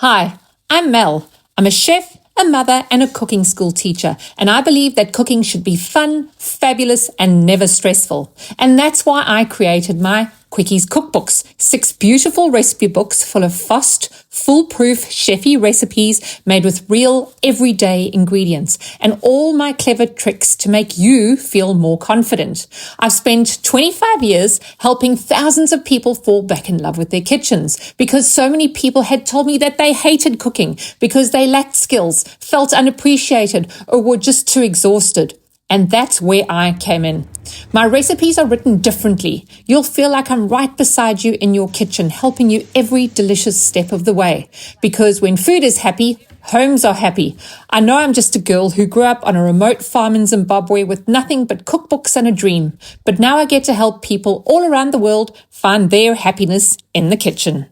Hi, I'm Mel. I'm a chef, a mother, and a cooking school teacher, and I believe that cooking should be fun, fabulous, and never stressful. And that's why I created my Quickies Cookbooks, 6 beautiful recipe books full of fast, foolproof, cheffy recipes made with real, everyday ingredients, and all my clever tricks to make you feel more confident. I've spent 25 years helping thousands of people fall back in love with their kitchens because so many people had told me that they hated cooking because they lacked skills, felt unappreciated, or were just too exhausted. And that's where I came in. My recipes are written differently. You'll feel like I'm right beside you in your kitchen, helping you every delicious step of the way. Because when food is happy, homes are happy. I know I'm just a girl who grew up on a remote farm in Zimbabwe with nothing but cookbooks and a dream. But now I get to help people all around the world find their happiness in the kitchen.